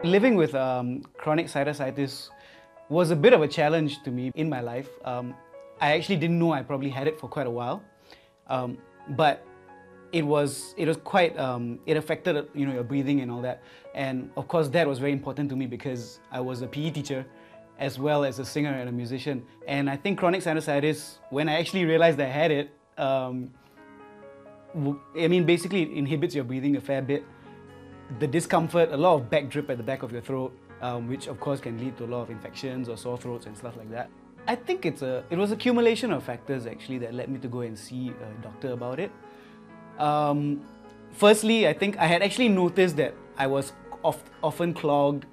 living with chronic sinusitis was a bit of a challenge to me in my life. I actually didn't know I probably had it for quite a while, but it was quite it affected your breathing and all that. And of course that was very important to me because I was a PE teacher as well as a singer and a musician. And I think chronic sinusitis, when I actually realized I had it, basically it inhibits your breathing a fair bit. The discomfort, a lot of back drip at the back of your throat, which of course can lead to a lot of infections or sore throats and stuff like that. I think it was an accumulation of factors actually that led me to go and see a doctor about it. Firstly, I think I had actually noticed that I was often clogged,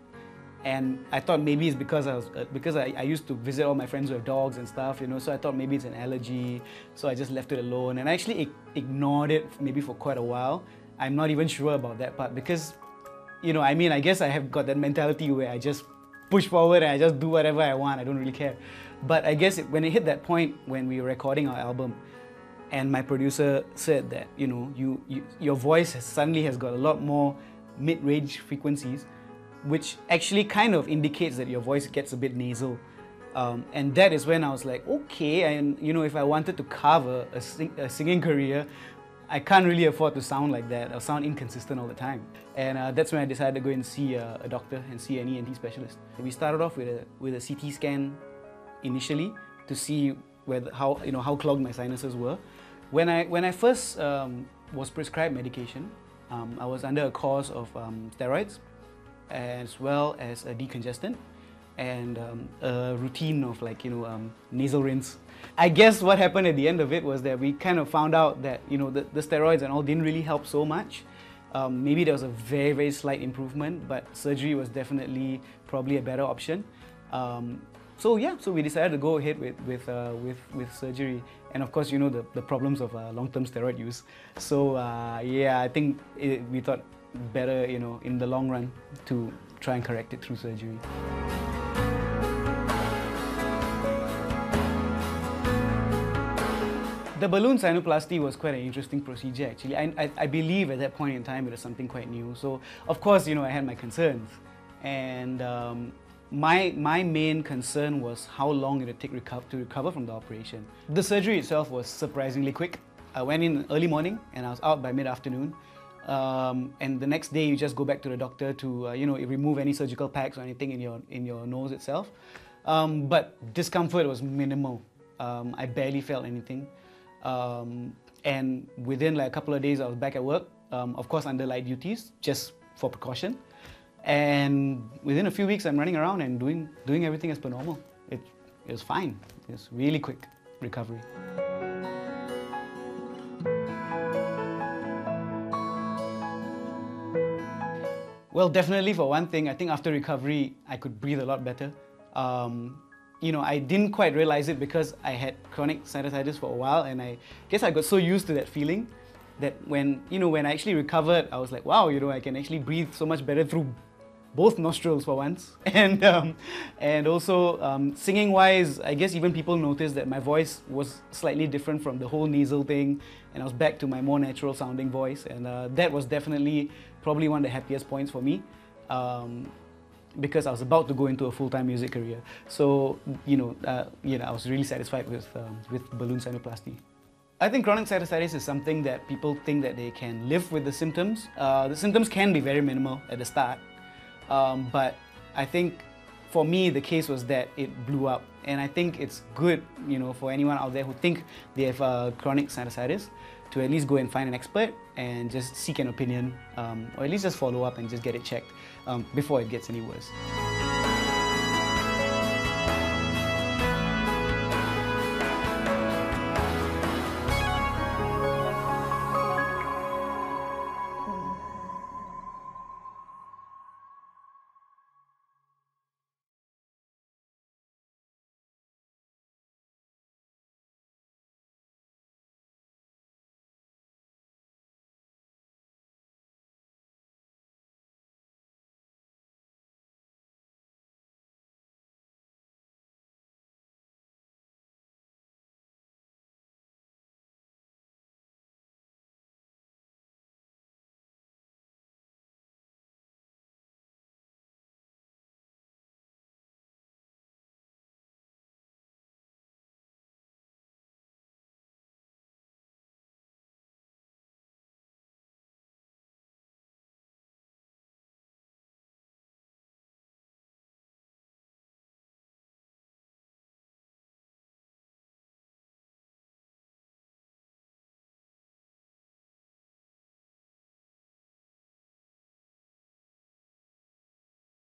and I thought maybe it's because I used to visit all my friends who have dogs and stuff, so I thought maybe it's an allergy, so I just left it alone, and I actually ignored it maybe for quite a while. I'm not even sure about that part because, I guess I have got that mentality where I just push forward and I just do whatever I want, I don't really care. But I guess when it hit that point when we were recording our album, and my producer said that, your voice suddenly has got a lot more mid-range frequencies, which actually kind of indicates that your voice gets a bit nasal. And that is when I was like, okay, and if I wanted to cover a singing career, I can't really afford to sound like that or sound inconsistent all the time. And that's when I decided to go and see a doctor and see an ENT specialist. We started off with a CT scan initially to see how clogged my sinuses were. When I first was prescribed medication, I was under a course of steroids as well as a decongestant and a routine of nasal rinse. I guess what happened at the end of it was that we kind of found out that the steroids and all didn't really help so much. Maybe there was a very, very slight improvement, but surgery was definitely probably a better option. So we decided to go ahead with surgery, and of course the problems of long-term steroid use. So I think we thought better in the long run to try and correct it through surgery. The balloon sinuplasty was quite an interesting procedure actually. I believe at that point in time it was something quite new. So of course I had my concerns, and my main concern was how long it would take to recover from the operation. The surgery itself was surprisingly quick. I went in early morning and I was out by mid-afternoon. And the next day you just go back to the doctor to remove any surgical packs or anything in your nose itself. But discomfort was minimal. I barely felt anything. And within a couple of days I was back at work, of course under light duties, just for precaution. And within a few weeks I'm running around and doing everything as per normal. It was fine. It was really quick recovery. Well, definitely for one thing, I think after recovery I could breathe a lot better. I didn't quite realize it because I had chronic sinusitis for a while, and I guess I got so used to that feeling that when I actually recovered, I was like, wow, I can actually breathe so much better through both nostrils for once. And also singing wise, I guess even people noticed that my voice was slightly different from the whole nasal thing, and I was back to my more natural sounding voice, and that was definitely probably one of the happiest points for me. Because I was about to go into a full-time music career. So, I was really satisfied with balloon sinuplasty. I think chronic sinusitis is something that people think that they can live with the symptoms. The symptoms can be very minimal at the start, but I think for me the case was that it blew up. And I think it's good, for anyone out there who think they have chronic sinusitis to at least go and find an expert and just seek an opinion, or at least just follow up and just get it checked before it gets any worse.